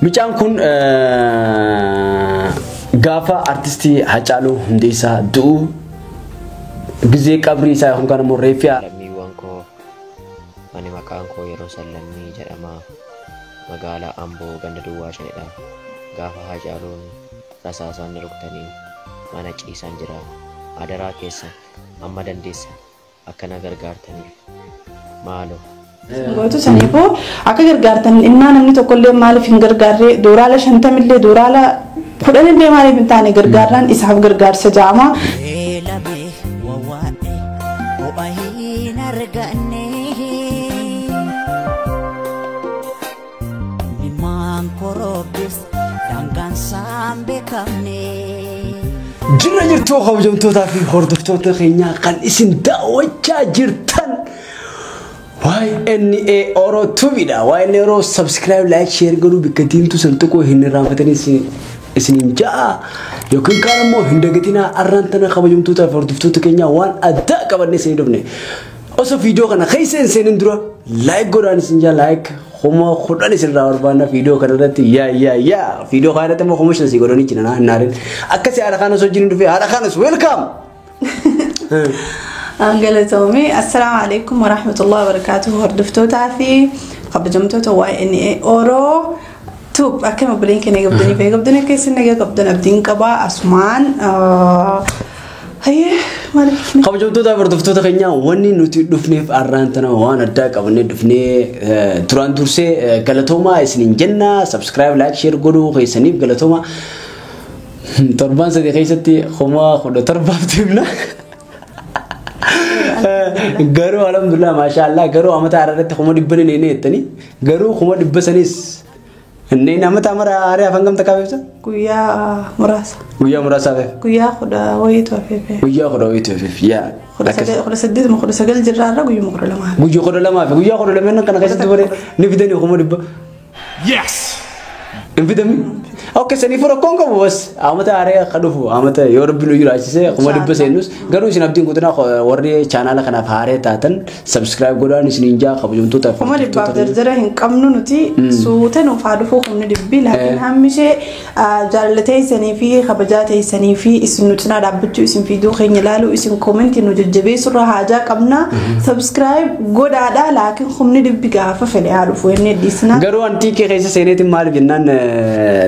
Mucaan kun gaafa artistii Hacaaluu Hundeessaa du'u gizee qabrii isaa yookaan kan immoo reeffa lammiiwwan koo ani maqaan koo yeroo sallammii jedhama magaalaa Amboo ganda Duwwaa Shanidha. Gaafa Hacaaluun rasaasaan rukutanii mana ciisan jira. Adaraa keessa amma dandeessa akkana gargaartaniif maaloo Gotu saniifoo akka gargaartan innaa namni tokkollee maaliif hin gargaarre dooraala 50 illee dooraala 10 illee maaliif hin taane gargaarran isaaf gargaarsa jaama. Jira jirtu kabajamtootaa fi hordoftoota keenyaa kan isin daawwachaa jirtan YNA Oro Tubida YNA Oro subscribe like share godhu bikka diimtuu san tokko hin raanfatanii isiniin ja'a yookiin kaan immoo hin dagatinaa arraantana kabajamtootaa fi hordoftoota keenyaa waan addaa qabannee isinii dhufne osoo viidiyoo kana keessa seenin dura like godhaan isin jaa like Homa khudan isin barbaanna video kanarratti ya video kanarratti immoo homoshna si godhanii jira naarin akkasi haadha kana soo jirin dhufe haadha kanas welcome Angalatomi assalamu alaikum wa rahmatullahi wa barakatuh hordoftoota fi qabjamtoota YNA Oro tub akkama blinken gabdani kaysin naga gabdan abdin qaba asmaan haye kabajamtoota hordoftoota keenya wanni nuti dhufneef arraantana waan addaa qabannee dhufnee turaan dursee galatoomaa isiniin jenna subscribe like share godhu keessaniif galatoomaa torban sadii keessatti homa kudha torbaaftiifna garuu alhamdulillah maashaallah garuu amata ararratti homa dhibbani neene jettanii garuu homa dhibba sanis inni amata amara aaree afaan gamta kaafeefsa guyyaa muraasa guyyaa kudha wayiitu afeefe guyyaa kudha wayiitu afeefe yaa kudha saddeet ma kudha sagal jirraarra guyyaa kudha lamaa guyyaa kudha lamaa kana keessatti bare ni fidanii homa dhibba yes infidami okay sani furo kongo bos amata area khadufu amata yorbi no yuraachise kuma dibbe senus garu isin abdin gudana warri channel kana faare taatan subscribe godaan isin inja qabjumtu ta kuma dibba dardara hin qabnu nuti suutan u faadufu kumni dibbi laakin hammishe jaallatay sani fi khabajatay sani fi isin nutna dabbutu isin video khenya lalu isin comment nu jajjabe surra haja qabna subscribe godaada laakin kumni dibbi gaafa fele hadufu enne disna garu anti ke khaysa seneti mal binnan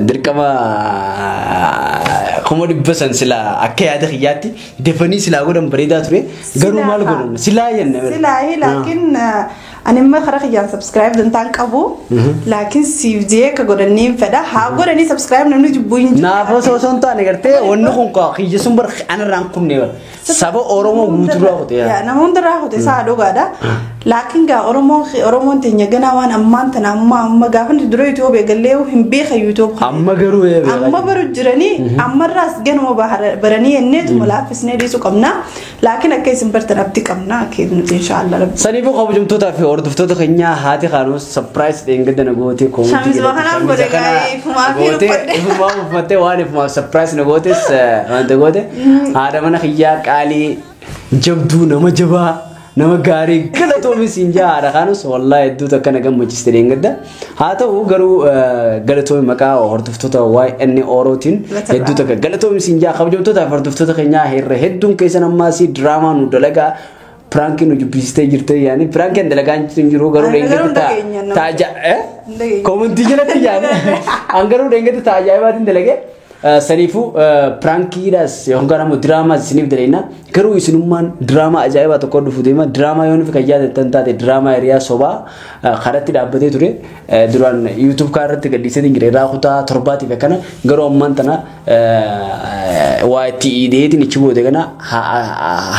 dirqama kuma dibbasan sila akka yaada khiyyaatti defanii sila godhan bareedaa ture garuu maal godhan sila yenna laakin ani ma khara khiyyan subscribe dantaan qabu laakin sivje ka godhanii fedha ha godhanii subscribe namni jibbu hin naafo soson taane garte wanni kun ka khiyya sun bar ana ran kunne sabo oromo guutura hote ya namun dara hote sa dogaada laakin ga oromo tenya gana wan amman tan amma gafan duro youtube galleew hin beekha youtube amma garu amma baru jirani amma ras ganmo barani ennet mulafisne disu qabna laakin akka isin bartan abdi qabna akid nut inshallah rabbi sanifu qabjumtoota fi hordoftoota keenya haati khaanu surprise dengedana goote ko shamis bahana gode gai fuma fi fuma ufate waan fuma surprise na gootes wanta goote haada mana khiyya qaali jabdu nama jabaa nama gaarii galatoomis inja haadha kaanus wallahi hedduu takka na gammachiste dengedda haa ta'u garuu galatoomi maqaa hordoftoota YNA Orootiin hedduu takka galatoomis inja kabajamtoota fi hordoftoota keenyaa herre hedduun keessan ammaasi drama nu dalagaa prank nu jubbistee jirte yaani prank en dalagaan jiru garuu dengedda taaja comment jalatti yaani angaruu dengedda taajaaibaatiin dalage sanifu prankidas yookaan ammoo drama sinif dalena garuu isinummaan drama ajaa'iba tokko dhufu deema drama yoon fi kayyaa tantaate drama area soba kharatti dhaabbatee ture duraan youtube kaarratti gadhiisee ingire raakutaa torbaatiif akkana garuu ammaan tana waati ideetiin ichi boode kana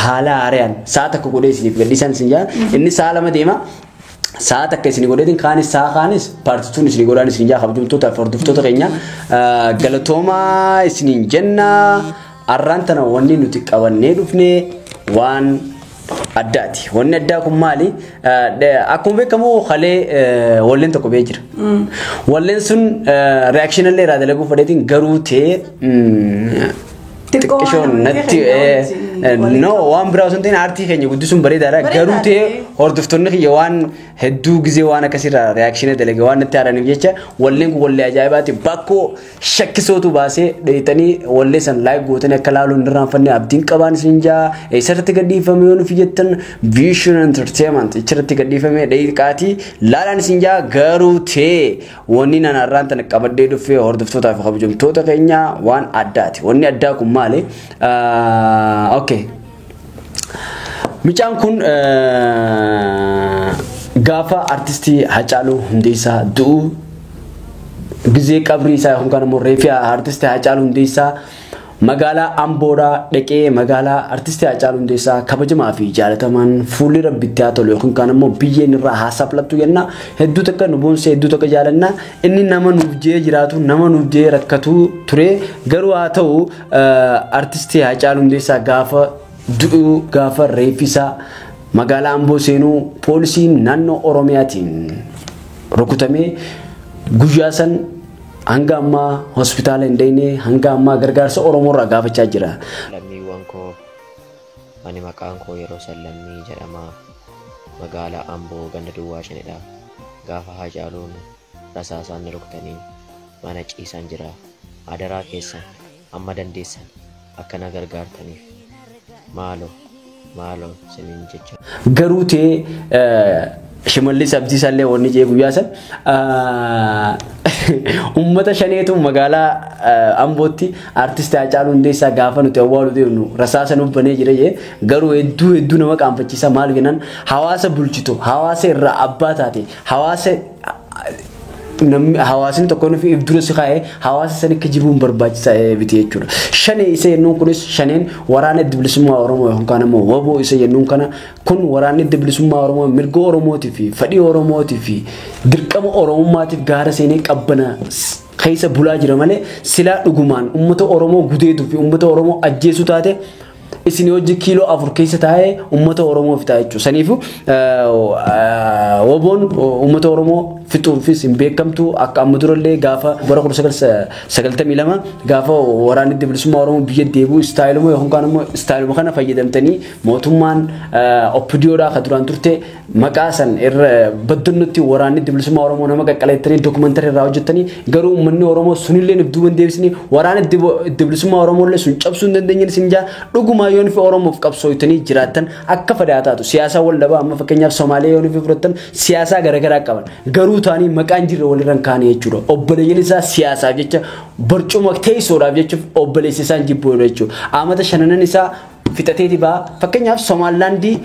haala aariyaan sa'a takka godhee isiniif gadhiisan isin jaa inni sa'a lama deema saat akka isin godheetin kaanis saa kaanis partituun isin godhaan isin jaa kabajamtoota fi hordoftoota keenya galatooma isin jenna arraantana wanni nuti qabannee dhufne waan addaati wanni addaa kun maali akkuma beekamu khalee walleen tokko bee jira walleen sun reaction illee irraa dalaguu fedheetin garuu ta'e xiqqishoon natti no waan biraa osoo hin ta'in aartii keenya guddisuun bareedaadha garuu ta'e hordoftoonni kiyya waan hedduu gizee waan akkasirraa reakshinii dalage waan itti haaraniif jecha walleen kun wallee ajaa'ibaati bakkoo shakkisootu baasee dheeyitanii wallee san laayik gootanii akka laaluun irraanfanne abdiin qabaan isin jaa eessarratti gadhiifame yoo nufi jettan Vision Entertainment ichirratti gadhiifame dheeyqaatii laalaan isin jaa garuu ta'e wanni nan har'aan tana qabadhee dhufee hordoftootaa fi kabajamtoota keenya waan addaati wanni addaa kun maali okay Michaan kun gaafa artistii Hacaaluu Hundeessaa du'u gizee qabrii isaa yookaan kan immoo reeffi artistii Hacaaluu Hundeessaa magaalaa Amboodhaa dhaqee magaalaa artistii Hacaaluu Hundeessaa kabajamaa fi jaalatamaan fuulli rabbitti haa tolu yookaan kan immoo biyyeen irraa haasaplattu jenna hedduu takka nu boonse hedduu takka jaalanna inni nama nuuf jee jiraatu nama nuuf jee rakkatu ture garuu haa ta'u artistii Hacaaluu Hundeessaa gaafa du'u gaafa reeffisa magaalaa Amboo seenuu poolisiin naannoo Oromiyaatiin rukutamee guyyaa san hanga ammaa hospitaala hin deemne hanga ammaa gargaarsa Oromoo irraa gaafachaa jira. Lammiiwwan koo ani maqaan koo yeroo san Lammii jedhama magaalaa Amboo ganda Duwwaa Shanidha. Gaafa Hacaaluun rasaasaan rukutanii mana ciisan jira. Adaraa keessan amma dandeessan akka na gargaartaniif Malo sinin jecha garuu ta'e Shimallis Abdiisaa illee wanni jee guyyaa san ummata shaneetu magaalaa Ambootti artistii Hacaaluu Hundeessaa gaafa nuti awwaalu deemnu rasaasa nuuf banee jira jee garuu hedduu nama qaanfachiisa maal jennan hawaasa bulchitu hawaasa irraa abbaa taate hawaasa hawaasni tokko nufi ibdura si kaa'ee hawaasa sani kijibuun barbaachisaa biti jechuudha. Shanee isa yennuun kunis shaneen waraana bilisummaa Oromoo yookaan immoo waboo isa yennuun kana kun waraanni bilisummaa Oromoo mirga Oromootii fi fedhii Oromootii fi dirqama Oromummaatiif gaara seenee qabbana keessa bulaa jira malee silaa dhugumaan uummata Oromoo gudeetuu fi uummata Oromoo ajjeesuu taate isin hojii kiiloo 4 keessa taa'ee uummata Oromoo fitaa jechuudha. Saniifu waboon uummata Oromoo fixuufis hin beekamtu akka amma durallee gaafa bara 1992 gaafa waraanni bilisummaa Oromoo biyya deebi'u istaayiluma yookaan immoo istaayiluma kana fayyadamtanii mootummaan oppidiyoodhaa kan duraan turte maqaa san irra baddunnutti waraanni bilisummaa Oromoo nama qaqqaleettanii dookumentari irraa hojjettanii garuu uummanni Oromoo sunillee nibduuban deebisanii waraanni bilisummaa Oromoo illee sun cabsuu hin dandeenye isin jaa dhuguma yoon fi Oromoof qabsooytanii jiraatan akka fadaataatu siyaasa wal dhabaa amma fakkeenyaaf Soomaaliyaa yoon fi fudhatan siyaasa garaagaraa qaban garuu taanii maqaan jirre walirran kaanii jechuudha obboleeyyan isaa siyaasaaf jecha barcuma teessoodhaaf jecha obboleessi isaan jibboodha jechuudha amata shananan isaa fixateeti baa fakkeenyaaf Somaalilaandii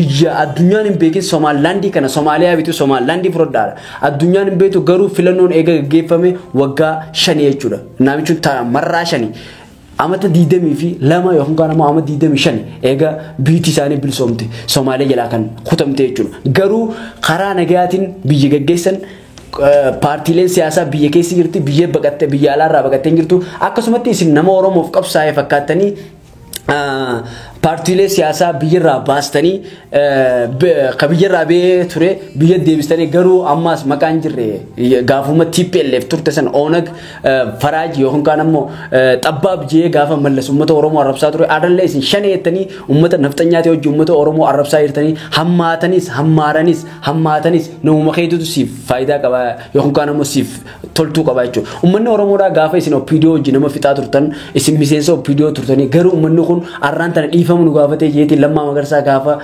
biyya addunyaan hin beekin Somaalilaandii kana Soomaaliyaa bitu Somaalilaandii fudhadhaadha addunyaan hin beetu garuu filannoon eega gaggeeffame waggaa 5 jechuudha namichi marraa 5 amata 22 yookaan ammoo amata 25 eega biitii isaanii bilisoomte Soomaaliyaa jalaa kan kutamte jechuudha garuu karaa nagayaatiin biyya gaggeessan paartiileen siyaasaa biyya keessa jirti biyya baqattee biyya alaarraa baqattee jirtu akkasumatti isin nama Oromoof qabsaa'ee fakkaatanii paartiilee siyaasaa biyyarraa baastanii kabiyyarraa bee ture biyya deebistanii garuu ammaas maqaan jirre gaafuma TPLF turte san Onag Faraaj yookaan ammoo xabbaab jee gaafa mallas uummata Oromoo arrabsaa ture adallee isin shaneettanii uummata naftanyaatee hojii uummata Oromoo arrabsaa jirtanii hammaatanis namuma keetutu siif faayidaa qaba yookaan ammoo siif toltuu qaba jechuudha uummanni Oromoodhaa gaafa isin oppiidiyoo hojii nama fixaa turtan isin miseensa oppiidiyoo turtanii garuu uummanni kun arraan tana dhiifamu nu gaafatee jeetiin Lammaa Magarsaa gaafa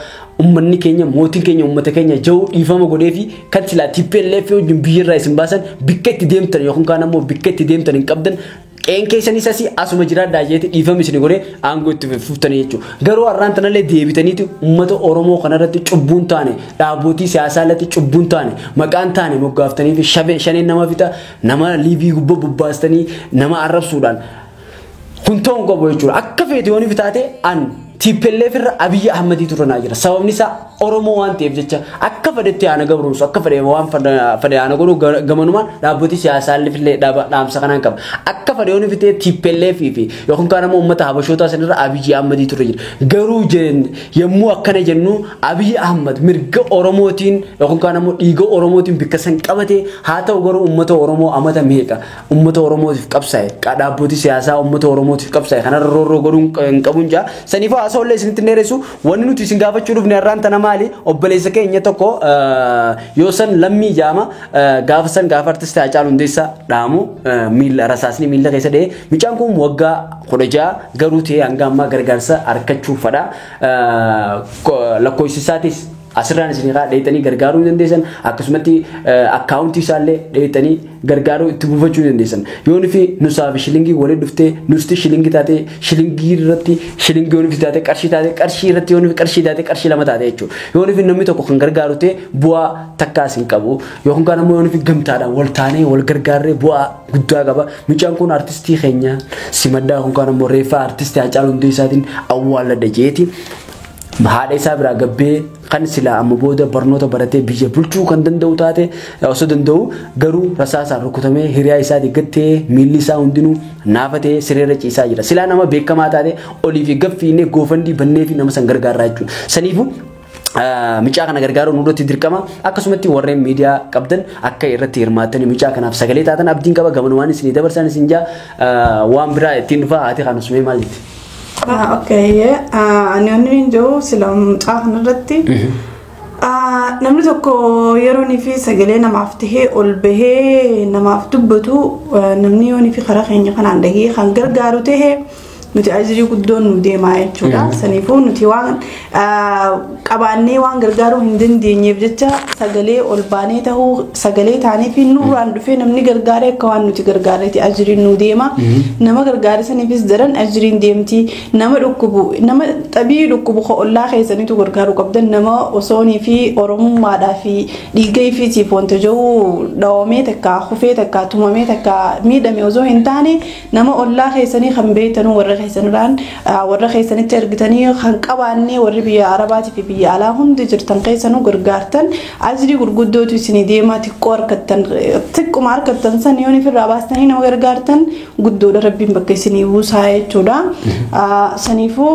ummanni keenya mootiin keenya ummata keenya jawu dhiifama godhee fi kan silaa TPLF wajjin biyyarraa isin baasan bikka itti deemtan yookaan ammoo bikka itti deemtan hin qabdan qeen keessanis asii asuma jiraadhaa jeetii dhiifama isin godhee aangoo itti fuuftanii jechuudha garuu har'aan tanallee deebitaniiti ummata Oromoo kanarratti cubbuun taane dhaabbotii siyaasaa irratti cubbuun taane maqaan taane moggaaftanii fi shaneen nama fixa nama liivii gubbaa bubbaastanii nama arrabsuudhaan kun ta'uu qabu jechuudha akka feeti waan fitaate an TPLF irra Abiy Ahmed turanaa jira. Sababni isaa Oromoo waan ta'eef jecha akka fedhetti ana gabruus akka fedhe waan fedhe ana godhu gamanumaan dhaabboti siyaasaa illee dhaamsa kanaan qaba. Akka fedhe oni fitee TPLF fi yookaan kana uummata Habashootaa sanirra Abiy Ahmed ture jira. Garuu yemmuu akkana jennu Abiy Ahmed mirga Oromootiin yookaan kana dhiiga Oromootiin bikka san qabate haa ta'u garuu uummata Oromoo amata meeqa uummata Oromootiif qabsaa'e dhaabboti siyaasaa uummata Oromootiif qabsaa'e kanarra roorroo godhuun hin qabun jaa saniif haasa'ullee isinitti dheeressu wanni nuti isin gaafachuu dhufne irraan tana maali obboleessa keenya tokko yoo san lammii jaama gaafa artistii Haacaaluu Hundeessaa dhaamu miila rasaasni miila keessa dhee micaan kun waggaa 16 garuu ta'e hanga ammaa gargaarsa argachuuf fadha lakkoofsisaatis asirraan isin dheeytanii gargaaruu dandeessan akkasumatti akkaawuntii isaallee dheeytanii gargaaruu itti buufachuu dandeessan yoon fi nusaaf shilingii waliin dhuftee nusti shilingii taate shilingii irratti shilingii yoon fi taate qarshii irratti yoon fi qarshii taate qarshii lama taate jechuudha yoon fi namni tokko kan gargaaru ta'e bu'aa takkaas hin qabu yookaan kan ammoo yoon fi gamtaadhaan wal taanee wal gargaarree bu'aa guddaa qaba mucaan kun artistii keenya simaddaa yookaan kan ammoo reeffaa artistii Haacaaluu Hundeessaatiin awwaalladha jeeti. Haadha isaa biraa gabbee kan sila amma booda barnoota baratee biyya bulchuu kan danda'u taate osoo danda'u garuu rasaasaan rukutamee hiriyaa isaa diggattee miilli isaa hundinuu naafatee sireera ciisaa jira. Silaa nama beekamaa taate olii fi gaffiinee goofandii bannee fi nama san gargaaraa jechuudha. Saniifuu micaa kana gargaaruun nurratti dirqama akkasumatti warreen miidiyaa qabdan akka irratti hirmaatanii micaa kanaaf sagalee taatan abdiin qaba gamanumaan isinii dabarsan isin jaa waan biraa ittiin dhufaa haati kan usumee maalitti. Okay, ani jo silam tahan ratti. Namni tokko yeroo ni fi sagalee namaaf tahee ol bahee namaaf dubbatu namni yoo ni fi karaa keenya kanaan dhagee kan gargaaru tahee nuti ajiri guddoon nu deemaa jechuudha. Saniifuu nuti waan qabaannee waan gargaaruu hin dandeenyeef jecha sagalee ol baanee tahuu sagalee taanee fi nurraan dhufee namni gargaaree akka waan nuti gargaareeti ajiriin nu deema. Nama gargaare saniifis daran ajiriin deemti. Nama dhukkubu nama xabii dhukkubu ollaa keessaniitu gargaaruu qabdan nama osoonii fi oromummaadhaa fi dhiiga ifiitiif wanta jiru dhawamee takka hufee takka tumamee takka miidhame osoo hin taane nama ollaa keessanii kan beektanuu warra keessanirraan warra keessanitti ergitanii kan qabaannee warri biyya Arabaatii fi biyya alaa hundi jirtan keessanuu gargaartan ajiri gurguddootu isinii deemaa xiqquma harkattan san yoo ofirraa baastanii nama gargaartan guddoodha rabbiin bakka isinii buusaa jechuudha. Saniifuu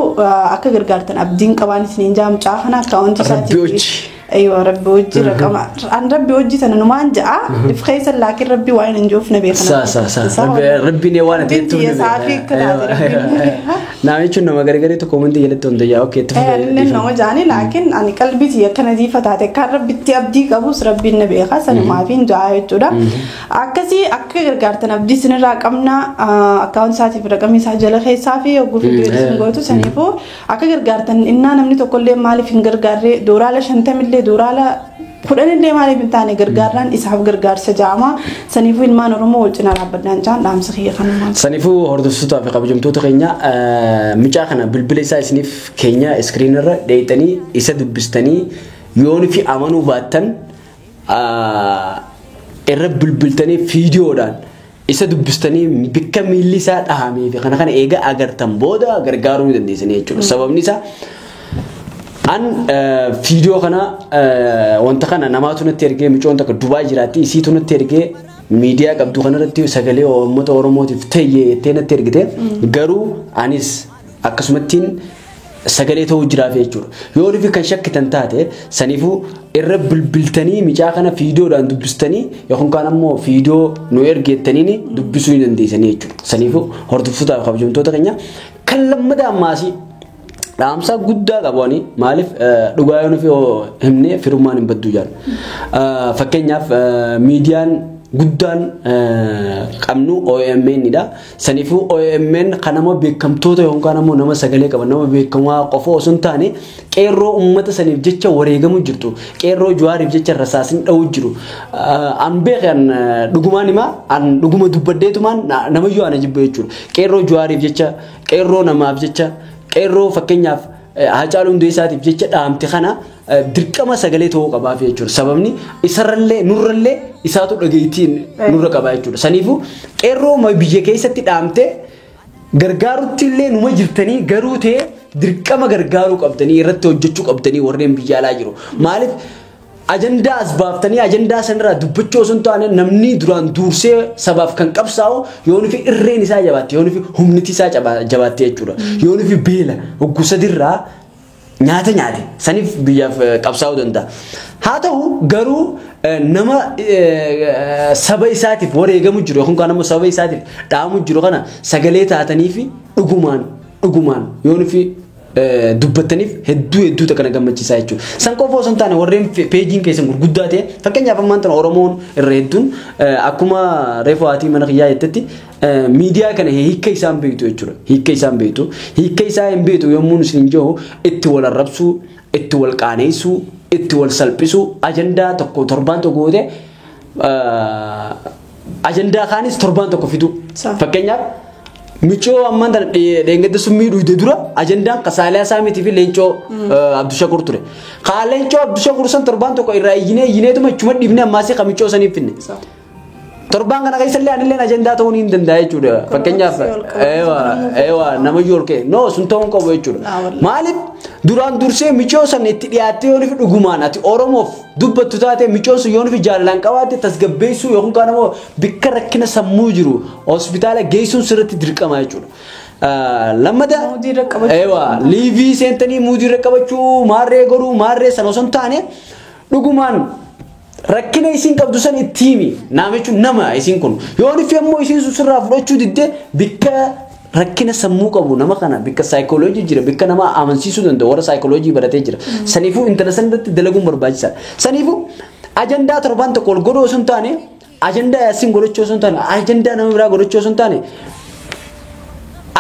akka gargaartan abdiin qabaan isiniin jaamcaa kana akkaawunti isaatiif ايوه ربي وجهي رقم عن ربي وجهي انا نمان جاء بخيس لكن ربي وين نشوف نبي خلاص ربي نيوانا تيتو يا صافي كذا نعم شنو ما غرغري تو كومنت يلتون ديا اوكي لانه جاني لكن انا قلبي تي كنزيفه تاعتك كان ربي تي ابدي قبوس ربي النبي خاص انا ما فين جاي تودا اكسي اكغر غارتنا ابدي سن رقمنا اكاونت ساتي رقمي سجل خي صافي او فيديو سنغوتو سنيفو اكغر غارتن ان نمني تو كل مال فينغر غاري دوراله شنتمل دورالا كلنا اللي مالي بنتاني غرغاران اسحاب غرغار سجاما سنيفو المان رومو ولچنا رابدان جان دام سخيه خنما سنيفو هردسو توفي قبجمتو تخينيا ميچا خنا بلبليسا سنيف كينيا سكرينر ديتني يسدبستني يوني في امانو باتن الرب بلبلتني فيديو دان يسدبستني بكميليسا دهامي في خنا ايغا اغرتن بودا غرغارو دنديسني يچو سبب نيسا an video kana wanta kana namatu natti ergee micoon takka Dubai jiraatti isiitu natti ergee media qabdu kanarratti sagalee uummata Oromootiif ta'ee natti ergite garuu anis akkasumattiin sagalee ta'uu jiraaf jechuudha yoo rifi kan shakkitan taate saniifuu irra bilbiltanii micaa kana fiidiyoodhaan dubbistanii yookaan kan ammoo fiidiyoo nu ergeettanii dubbisuu dandeessanii jechuudha saniifuu hordoftoota kabajamtoota keenya kan lammadaa ammaasii dhaamsa guddaa qabani maaliif dhugaa yoo nufi himne firummaan hin baddu jaan fakkeenyaaf miidiyaan guddaan qabnu OMN dha saniifuu OMN kanama beekamtoota yookaan ammoo nama sagalee qaban nama beekamaa qofa osoo hin taane qeerroo uummata saniif jecha wareegamu jirtu qeerroo Jawaariif jecha rasaasin dha'u jiru an beekan dhugumaan hima an dhuguma dubbaddeetumaan namayyuu ana jibba jechuudha qeerroo Jawaariif jecha qeerroo namaaf jecha qeerroo fakkeenyaaf Haacaaluu Hundeessaatiif jecha dhaamte kana dirqama sagalee ta'uu qabaaf jechuudha sababni isarrallee nurrallee isaatu dhageettiin nurra qabaa jechuudha saniifuu qeerroo biyya keessatti dhaamte gargaarutti illee numa jirtanii garuu ta'e dirqama gargaaruu qabdanii irratti hojjechuu qabdanii warreen biyya alaa jiru. Maaliif ajandaa as baaftanii ajandaa sanarraa dubbachuu osoo hin taane namni duraan dursee sabaaf kan qabsaa'u yoon fi irreen isaa jabaatte yoon fi humniti isaa jabaatte jechuudha. Yoon fi beela hoggusadirraa nyaata nyaate saniif biyyaaf qabsaa'uu danda'a. Haa ta'u garuu nama saba isaatiif wareegamu jiru yookaan nama saba isaatiif dhaamu jiru kana sagalee taatanii fi dhugumaan yoon fi dubbataniif hedduu takana gammachiisaa jechuudha. San qofa osoo hin taane warreen peejiin keessan gurguddaa ta'e fakkeenyaaf ammaan tana Oromoon irra hedduun akkuma reefu haatii mana kiyyaa jettetti miidiyaa kana hiikka isaan beektu jechuudha. Hiikka isaan beektu. Hiikka isaa hin beektu yommuu isin jiru itti wal arrabsuu, itti wal qaaneessuu, itti wal salphisuu ajandaa tokko torbaan tokko goote ajandaa kaanis torbaan tokko fidu. Fakkeenyaaf Michoo amman dengedde summi duude dura ajandaan Kasaliyaa Saamiti fi Leencoo Abdushakur ture. Ka Leencoo Abdushakur san torban tokko irraa iyineetuma chuma dhibne ammaasii ka Michoo saniif finne. Torban kana keessallee anillee ajandaa ta'uu hin danda'a jechuudha. Fakkeenyaaf nama yoolkee no sun ta'uu qabu jechuudha. Maaliif duraan dursee Michoo san itti dhiyaattee yoon fi dhugumaan ati Oromoof dubbattu taate Michoo sun yoon fi jaalalaan qabaatte tasgabbeessuu yookaan immoo bikka rakkina sammuu jiru hospitaala geessuun sirriitti dirqama jechuudha. Lammata liivii seentanii muudii qabachuu maarree godhuu maarree sana osoo hin taane dhugumaan rakkina isin qabdu san itti himi namichu nama isin kun yoon fi ammoo isin sirraa fudhachuu diddee bikka rakkina sammuu qabu nama kana bikka saayikooloojii jira bikka nama amansiisuu danda'u warra saayikooloojii baratee jira saniifuu intarneetii dalaguun barbaachisaadha. Saniifuu ajandaa torban tokko ol godhuu osoo hin taane ajandaa yaasin godhachuu osoo hin taane ajandaa nama biraa godhachuu osoo hin taane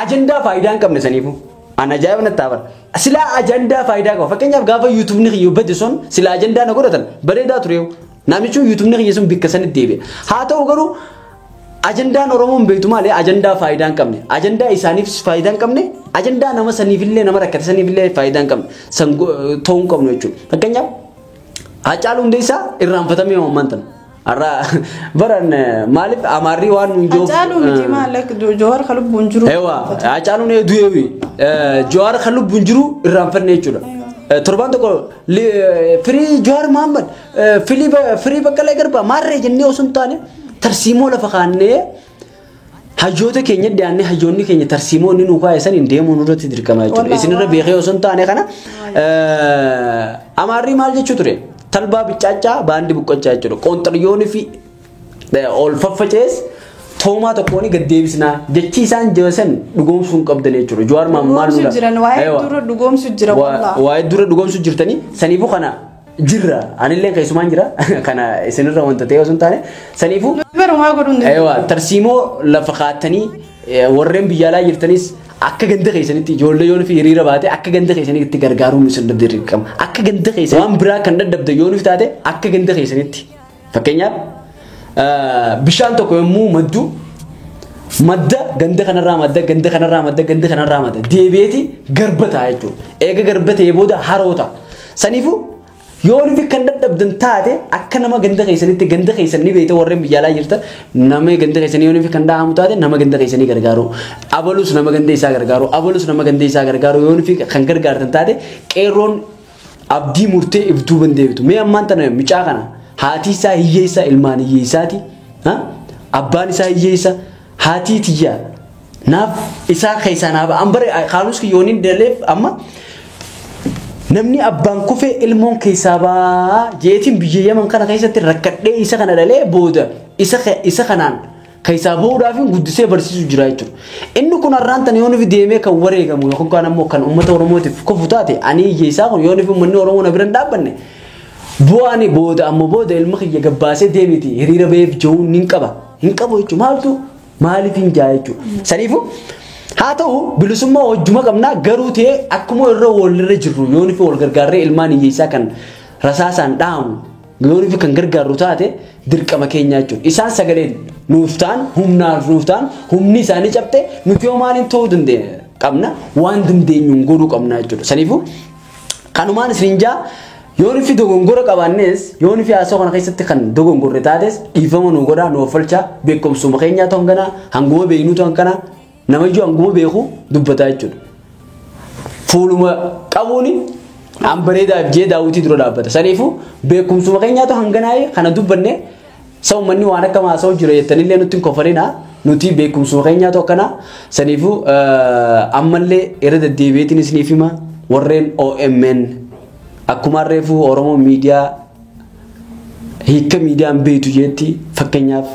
ajandaa faayidaa hin qabne saniifuu ana ajaa'iba natti ta'a. Sila ajandaa faayidaa qaba fakkeenyaaf gaafa yuutuubni kiyyu badde sun sila ajandaa na godhatan bareedaa ture namichu yuutuubni kiyyu sun bikka sanitti deebi'e. Haa ta'u garuu ajandaan Oromoon beektu malee ajandaa faayidaa hin qabne ajandaa isaaniifis faayidaa hin qabne ajandaa nama saniifillee nama rakkate saniifillee faayidaa hin qabne san ta'uu hin qabnu jechuudha. Fakkeenyaaf Hacaaluu Hundeessaa irraanfatamee ammaan tana. Arra baran maaliif Amaarri waan hunjoo Hacaaluu miti maalik Jowaar Kalubbuun jiru. Hacaaluu ne du'eewi Jowaar Kalubbuun jiru irraanfanne jechuudha. Torban tokko firii Jowaar Mahammad firii Baqqalee Garbaa maarree jennee osoo hin taane tarsiimoo lafa kaannee hayyoota keenya dhiyaannee hayyoonni keenya tarsiimoo inni nu kaa'e san hin deemuu nurratti dirqama jechuudha. Isinirra beekee osoo hin taane kana Amaarri maal jechuu ture? Talbaa bichaachaa baandi buqqachaa jechuudha. Qoonxalyoonni fi ol faffacees toomaa tokkoon gad deebisnaa jechi isaan jeesan dhugoomsuu hin qabdan jechuudha. Jowaar Mahammad waa'ee dura dhugoomsuu jirtanii saniifuu kana jirra anillee keessumaan jira kana isinirra wanta ta'e osoo hin taane saniifuu tarsiimoo lafa kaatanii warreen biyya alaa jirtanis akka ganda keessanitti ijoollee yoon fi hiriira baate akka ganda keessanitti gargaaruun isin dirqama akka ganda keessan waan biraa kan dadhabde yoon fi taate akka ganda keessanitti fakkeenyaaf bishaan tokko yommuu madda ganda kanarraa madda deebi'eeti garbata jechuudha. Eega garbatee booda haroota saniifuu yoon fi kan dadhabdan taate akka nama ganda keessanitti ganda keessanii beekte warreen biyya alaa jirtan nama ganda keessanii yoon fi kan dhaamu taate nama ganda keessanii gargaaru abalus nama ganda isaa gargaaru yoon fi kan gargaartan taate qeerroon abdii murtee ibduu bandeebitu mee ammaan tana micaa kana haati isaa hiyyeessa ilmaan hiyyeessaati abbaan isaa hiyyeessa haati tiyya naaf isaa keessaa naaf ambare kaanus yooniin daleef amma namni abbaan kufee ilmoon keessaa baa jeetiin biyya Yaman kana keessatti rakkadhee isa kana dhalee booda isa kanaan keessaa bahuudhaaf guddisee barsiisuu jira jechuudha. Inni kun har'aan tan yoon fi deemee kan wareegamu yookaan ammoo kan uummata Oromootiif kofu taate ani hiyyeessaa kun yoon fi uummanni Oromoo na bira hin dhaabbanne bu'aani booda ammoo booda ilma kiyya gabbaasee deemiti hiriira ba'eef jiruun hin qabu jechuudha. Maaliif hin jaa jechuudha. Saniifuu haa ta'u bilisummaa wajjuma qabna garuu ta'e akkuma irra walirra jirru yoon fi wal gargaarree ilmaan hiyyeessaa kan rasaasaan dhaamu yoon fi kan gargaarru taate dirqama keenya jechuudha. Isaan sagaleen nuuf ta'an humni isaanii cabte nuti yoo maaliin ta'uu dandeenya qabna waan dandeenyuun godhuu qabna jechuudha. Saniifuu kanumaan isin jaa yoon fi dogongora qabaannes yoon fi haasoo kana keessatti kan dogongorre taates dhiifama nu godhaa nu ofolchaa beekumsuma keenyaa ta'uu kana hanguma beeknuu ta'uu kana nama ijoo hanguma beeku dubbataa jechuudha. fuuluma qabuuni an bareedaaf jee daawwitii dura dhaabbata. Saniifuu beekumsuma keenyaatu hanganaa'e kana dubbanne sabummanni waan akka maasa'u jira jettanillee nutti hin kofalinaa. Nuti beekumsuma keenyaatu akkana. Saniifuu ammallee irra deddeebi'eetiin isiniif hima warreen OMN akkuma reefuu Oromoo miidiyaa hiika miidiyaan beetu jetti fakkeenyaaf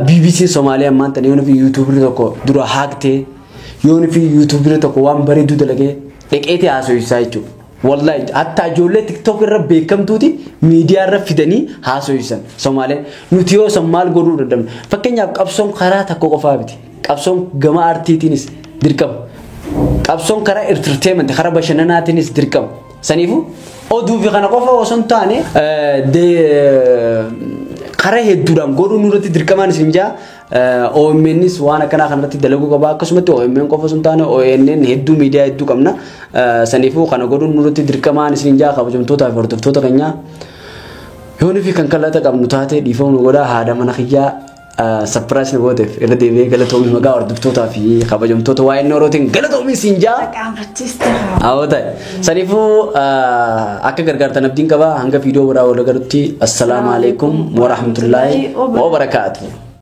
BBC Somaaliyaa maanta yoon fi YouTube tokko dura haaktee yoon fi YouTube tokko waan bareedu dalagee dheqeetee haasoyisaa jechuudha. Wallahi hatta ijoollee TikTok irra beekamtuuti miidiyaa irra fidanii haasoyisan Somaaliyaan nuti yoo san maal godhuu danda'amne fakkeenyaaf qabsoon karaa tokko qofaa miti qabsoon gama aartiitiinis dirqama qabsoon karaa entertainment karaa bashannanaatiinis dirqama saniifuu oduu fi kana qofa osoo hin taane karaa hedduudhaan godhuun irratti dirqamaan isin jaa OMNs waan akkanaa kanarratti dalaguu qaba akkasumatti OMN qofa osoo hin taane ONN hedduu miidiyaa hedduu qabna saniifuu kana godhuun irratti dirqamaan isin jaa kabajamtootaa fi hordoftoota keenyaa yoonii fi kan kalata qabnu taate dhiifamuu godhaa haadha mana kiyyaa surprise namootaf irra deebi'ee galatoomii maqaa hordoftoota fi kabajamtoota waa'ee noorootiin galatoomii siin jaa. Awwaata. Saniifuu akka gargaartan abdiin qaba hanga viidiyoo biraa wal agarrutti assalaamu alaikum wa rahmatullahi wa barakaatuh.